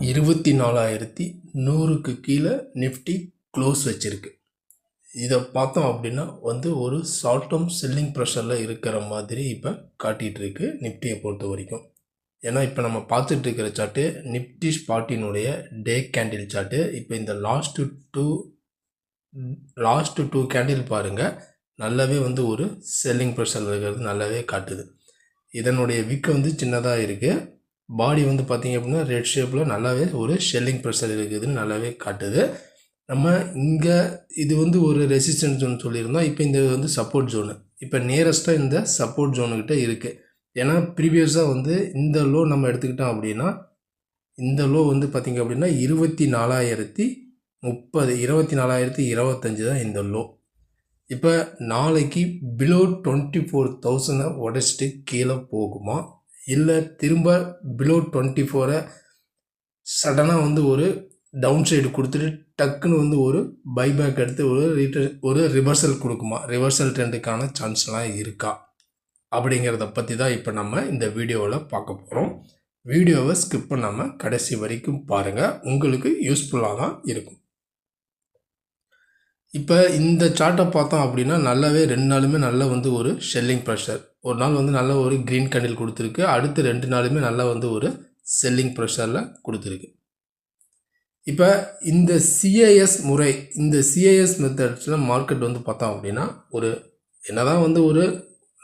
24,100க்கு கீழே Nifty close வச்சிருக்கு. இதை பார்த்தோம் அப்படின்னா ஒரு ஷார்ட் டேர்ம் செல்லிங் ப்ரெஷரில் இருக்கிற மாதிரி இப்போ காட்டிகிட்டு இருக்கு நிஃப்டியை பொறுத்த வரைக்கும். ஏன்னா இப்போ நம்ம பார்த்துட்டு இருக்கிற சார்ட்டு நிஃப்டி ஸ்பாட்டினுடைய டே கேண்டில் சார்ட்டு. இப்போ இந்த லாஸ்ட்டு டூ கேண்டில் பாருங்கள், நல்லாவே ஒரு செல்லிங் ப்ரெஷர் இருக்கிறது நல்லாவே காட்டுது. இதனுடைய விக்கு சின்னதாக இருக்குது. பாடி பார்த்திங்க அப்படின்னா ரெட் ஷேப்பில் நல்லாவே ஒரு ஷெல்லிங் ப்ரெஷர் இருக்குதுன்னு நல்லாவே காட்டுது. நம்ம இங்கே இது ஒரு ரெசிஸ்டன்ஸ் ஜோன் சொல்லியிருந்தோம். இப்போ இந்த சப்போர்ட் ஜோனு இப்போ நியரஸ்ட்டாக இந்த சப்போர்ட் ஜோனுக்கிட்ட இருக்குது. ஏன்னா ப்ரீவியஸாக இந்த லோ நம்ம எடுத்துக்கிட்டோம் அப்படின்னா இந்த லோ பார்த்திங்க அப்படின்னா 24,030 24,025 தான் இந்த லோ. இப்போ நாளைக்கு பிலோ 24,000 உடைச்சிட்டு கீழே போகுமா, இல்லை திரும்ப பிலோ 24 சடனாக ஒரு டவுன் சைடு கொடுத்துட்டு டக்குன்னு ஒரு பைபேக் எடுத்து ஒரு ரிவர்சல் கொடுக்குமா, ரிவர்சல் ட்ரெண்டுக்கான சான்ஸ்லாம் இருக்கா அப்படிங்கிறத பற்றி தான் இப்போ நம்ம இந்த வீடியோவில் பார்க்க போகிறோம். வீடியோவை ஸ்கிப் பண்ணாமல் கடைசி வரைக்கும் பாருங்கள், உங்களுக்கு யூஸ்ஃபுல்லாக தான் இருக்கும். இப்போ இந்த சார்ட்டை பார்த்தோம் அப்படின்னா நல்லாவே 2 நாளுமே நல்ல ஒரு ஷெல்லிங் ப்ரெஷர். ஒரு நாள் நல்ல ஒரு க்ரீன் கேண்டில் கொடுத்துருக்கு, அடுத்து 2 நாளுமே நல்லா ஒரு செல்லிங் ப்ரெஷரில் கொடுத்துருக்கு. இப்போ இந்த சிஐஎஸ் முறை, இந்த சிஐஎஸ் மெத்தட்ஸில் மார்க்கெட் பார்த்தோம் அப்படின்னா என்னதான் ஒரு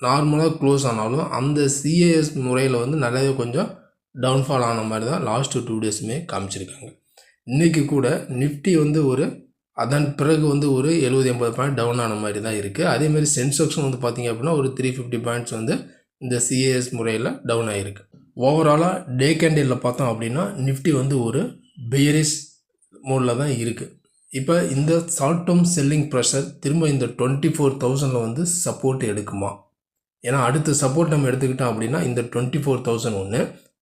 நார்மலாக க்ளோஸ் ஆனாலும் அந்த சிஐஎஸ் முறையில் நல்லாவே கொஞ்சம் டவுன்ஃபால் ஆன மாதிரி தான் லாஸ்ட்டு 2 டேஸுமே காமிச்சிருக்காங்க. இன்றைக்கி கூட நிஃப்டி அதன் பிறகு ஒரு 70-80 பாயிண்ட் டவுன் ஆன மாதிரி தான் இருக்குது. அதேமாதிரி சென்செக்ஸும் பார்த்திங்க அப்படின்னா ஒரு 350 பாயிண்ட்ஸ் இந்த சிஏஎஸ் முறையில் டவுன் ஆகிருக்கு. ஓவராலாக டே கேண்டிலில் பார்த்தோம் அப்படின்னா நிஃப்டி ஒரு பெயரிஸ் மோடில் தான் இருக்குது. இப்போ இந்த ஷார்ட் டேர்ம் செல்லிங் ப்ரெஷர் திரும்ப இந்த 24,000 சப்போர்ட் எடுக்குமா? ஏன்னா அடுத்த சப்போர்ட் நம்ம எடுத்துக்கிட்டோம் அப்படின்னா இந்த 24,000 ஒன்று,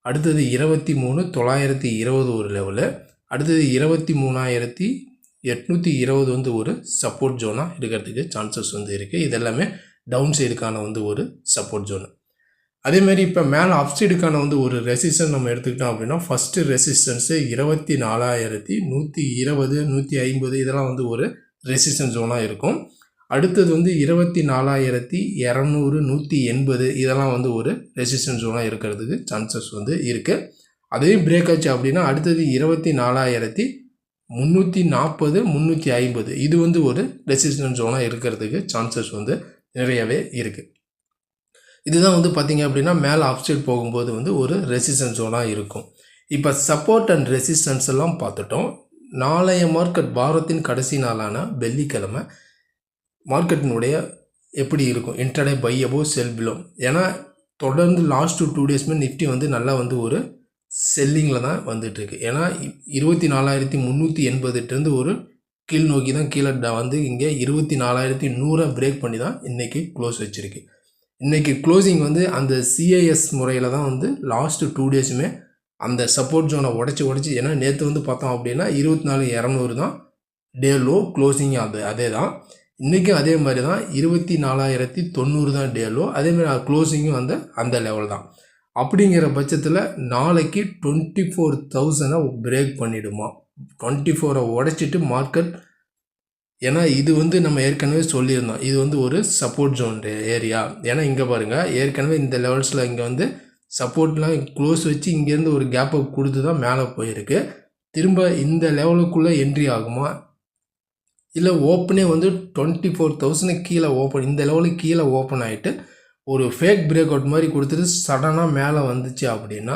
அடுத்தது 23,920 ஒரு லெவலு, அடுத்தது 23,820 ஒரு சப்போர்ட் ஜோனாக இருக்கிறதுக்கு சான்சஸ் இருக்குது. இதெல்லாமே டவுன் சைடுக்கான ஒரு சப்போர்ட் ஜோனு. அதேமாதிரி இப்போ மேலே அப் சைடுக்கான ஒரு ரெசிஸ்டன்ஸ் நம்ம எடுத்துக்கிட்டோம் அப்படின்னா ஃபஸ்ட்டு ரெசிஸ்டன்ஸு 24,120 150 இதெல்லாம் ஒரு ரெசிஸ்டன்ஸ் ஜோனாக இருக்கும். அடுத்தது 24,200 180 இதெல்லாம் ஒரு ரெசிஸ்டன்ஸ் ஜோனாக இருக்கிறதுக்கு சான்சஸ் இருக்குது. அதையும் பிரேக் ஆச்சு அப்படின்னா அடுத்தது 24,340 350 இது ஒரு ரெசிஸ்டன்ஸ் ஜோனாக இருக்கிறதுக்கு சான்சஸ் நிறையவே இருக்குது. இதுதான் பார்த்திங்க அப்படின்னா மேலே அப்சைட் போகும்போது ஒரு ரெசிஸ்டன்ஸ் ஜோனாக இருக்கும். இப்போ சப்போர்ட் அண்ட் ரெசிஸ்டன்ஸ் எல்லாம் பார்த்துட்டோம். நாளைய மார்க்கெட் வாரத்தின் கடைசி நாளான வெள்ளிக்கிழமை மார்க்கெட்டினுடைய எப்படி இருக்கும்? Intraday by above sell below. ஏன்னா தொடர்ந்து லாஸ்ட் 2 டேஸ்மே நிஃப்டி நல்லா ஒரு செல்லிங்கில் தான் வந்துட்டுருக்கு. ஏன்னா 24,380 ஒரு கீழ் நோக்கி தான் கீழே இங்கே 24,100 பிரேக் பண்ணி தான் இன்றைக்கி க்ளோஸ் வச்சுருக்கு. இன்றைக்கி க்ளோசிங் அந்த சிஐஎஸ் முறையில் தான் லாஸ்ட்டு 2 டேஸுமே அந்த சப்போர்ட் ஜோனை உடச்சி ஏன்னா நேற்று பார்த்தோம் அப்படின்னா 24,200 தான் டே லோ, க்ளோசிங் அதே தான். இன்றைக்கும் அதே மாதிரி தான் 24,090 தான் டே லோ, அதேமாதிரி க்ளோசிங்கும் அந்த லெவல் தான். அப்படிங்கிற பட்சத்தில் நாளைக்கு 24,000 பிரேக் பண்ணிவிடுமா? 24 உடைச்சிட்டு மார்க்கெட், ஏன்னா இது நம்ம ஏற்கனவே சொல்லியிருந்தோம் இது ஒரு சப்போர்ட் ஜோன் ஏரியா. ஏன்னா இங்கே பாருங்கள், ஏற்கனவே இந்த லெவல்ஸில் இங்கே சப்போர்ட்லாம் க்ளோஸ் வச்சு இங்கேருந்து ஒரு கேப்பை கொடுத்து தான் மேலே போயிருக்கு. திரும்ப இந்த லெவலுக்குள்ளே என்ட்ரி ஆகுமா, இல்லை ஓப்பனே 24,000 கீழே ஓப்பன், இந்த லெவலுக்கு கீழே ஓப்பன் ஆகிட்டு ஒரு ஃபேக் பிரேக் அவுட் மாதிரி கொடுத்துட்டு சடனாக மேலே வந்துச்சு அப்படின்னா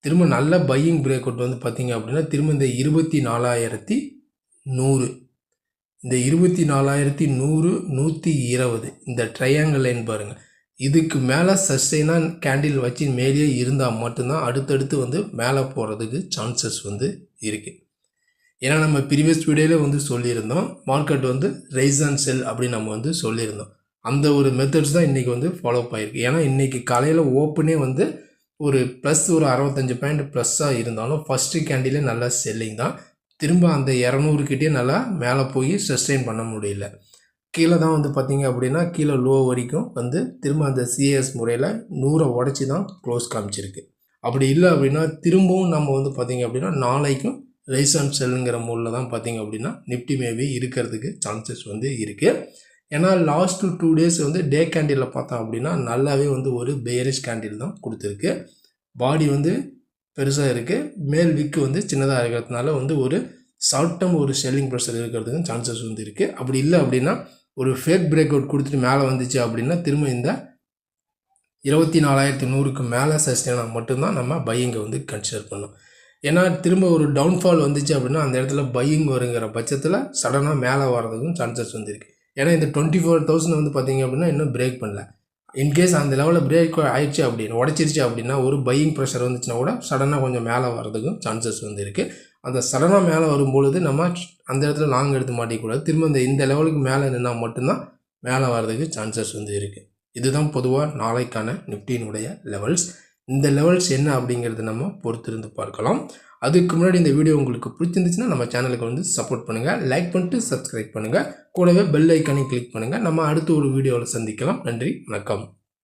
திரும்ப நல்ல பையிங் பிரேக் அவுட் பார்த்திங்க அப்படின்னா திரும்ப இந்த 24,100 இந்த 24,100 120 இந்த ட்ரையாங்கிள் லைன் பாருங்கள், இதுக்கு மேலே சஸ்டெயினாக கேண்டில் வச்சு மேலேயே இருந்தால் மட்டும்தான் அடுத்தடுத்து மேலே போகிறதுக்கு சான்சஸ் இருக்குது. ஏன்னா நம்ம ப்ரீவியஸ் வீடியோவில் சொல்லியிருந்தோம் மார்க்கெட் ரைஸ் அண்ட் செல் அப்படின்னு நம்ம சொல்லியிருந்தோம். அந்த ஒரு மெத்தட்ஸ் தான் இன்றைக்கி ஃபாலோ ஆகிருக்கு. ஏன்னா இன்றைக்கி காலையில் ஓப்பனே ஒரு ப்ளஸ் ஒரு 65 பாயிண்ட் ப்ளஸ்ஸாக இருந்தாலும் ஃபஸ்ட்டு கேண்டிலே நல்லா செல்லிங் தான். திரும்ப அந்த 200 கிட்டே நல்லா மேலே போய் சஸ்டெயின் பண்ண முடியல, கீழே தான் பார்த்திங்க அப்படின்னா கீழே லோ வரைக்கும் திரும்ப அந்த சிஏஎஸ் முறையில் 100 உடச்சி தான் க்ளோஸ் காமிச்சிருக்கு. அப்படி இல்லை அப்படின்னா திரும்பவும் நம்ம வந்து பார்த்திங்க அப்படின்னா நாளைக்கும் ரைஸ் அண்ட் செல்லுங்கிற மூலில் தான் பார்த்திங்க அப்படின்னா நிஃப்டி மேபி இருக்கிறதுக்கு சான்சஸ் வந்து இருக்குது. ஏன்னா லாஸ்ட்டு 2 டேஸ் வந்து டே கேண்டிலில் பார்த்தோம் அப்படின்னா நல்லாவே வந்து ஒரு பேரிஷ் கேண்டில் தான் கொடுத்துருக்கு. பாடி வந்து பெருசாக இருக்குது, மேல் விக்கு வந்து சின்னதாக இருக்கிறதுனால வந்து ஒரு ஷார்ட் டேர்ம் ஒரு செல்லிங் ப்ரெஷர் இருக்கிறதுக்கும் சான்சஸ் வந்து இருக்குது. அப்படி இல்லை அப்படின்னா ஒரு ஃபேக் பிரேக் அவுட் கொடுத்துட்டு மேலே வந்துச்சு அப்படின்னா திரும்ப இந்த 24,100க்கு மேலே சஸ்டெயினாக மட்டும்தான் நம்ம பையிங்கை வந்து கன்சிடர் பண்ணணும். ஏன்னா திரும்ப ஒரு டவுன்ஃபால் வந்துச்சு அப்படின்னா அந்த இடத்துல பையிங் வருங்கிற பட்சத்தில் சடனாக மேலே வர்றதுக்கும் சான்சஸ் வந்து இருக்குது. ஏன்னா இந்த 24,000 வந்து பார்த்திங்க அப்படின்னா இன்னும் பிரேக் பண்ணல. இன்கேஸ் அந்த லெவலில் பிரேக் ஆயிடுச்சு அப்படின்னு உடச்சிருச்சு அப்படின்னா ஒரு பையிங் ப்ரெஷர் வந்துச்சுன்னா கூட சடனாக கொஞ்சம் மேலே வர்றதுக்கும் சான்சஸ் வந்து இருக்குது. அந்த சடனாக மேலே வரும்பொழுது நம்ம அந்த இடத்துல லாங் எடுத்து மாட்டிக்கூடாது. திரும்ப இந்த லெவலுக்கு மேலே நின்னால் மட்டும்தான் மேலே வர்றதுக்கு சான்சஸ் வந்து இருக்குது. இதுதான் பொதுவாக நாளைக்கான நிஃப்டியினுடைய லெவல்ஸ். இந்த லெவல்ஸ் என்ன அப்படிங்கிறது நம்ம பொறுத்திருந்து பார்க்கலாம். அதுக்கு முன்னாடி இந்த வீடியோ உங்களுக்கு பிடிச்சிருந்துச்சுன்னா நம்ம சேனலுக்கு வந்து சப்போர்ட் பண்ணுங்கள், லைக் பண்ணிட்டு சப்ஸ்கிரைப் பண்ணுங்கள், கூடவே பெல் ஐக்கானையும் கிளிக் பண்ணுங்கள். நம்ம அடுத்த ஒரு வீடியோவில் சந்திக்கலாம். நன்றி, வணக்கம்.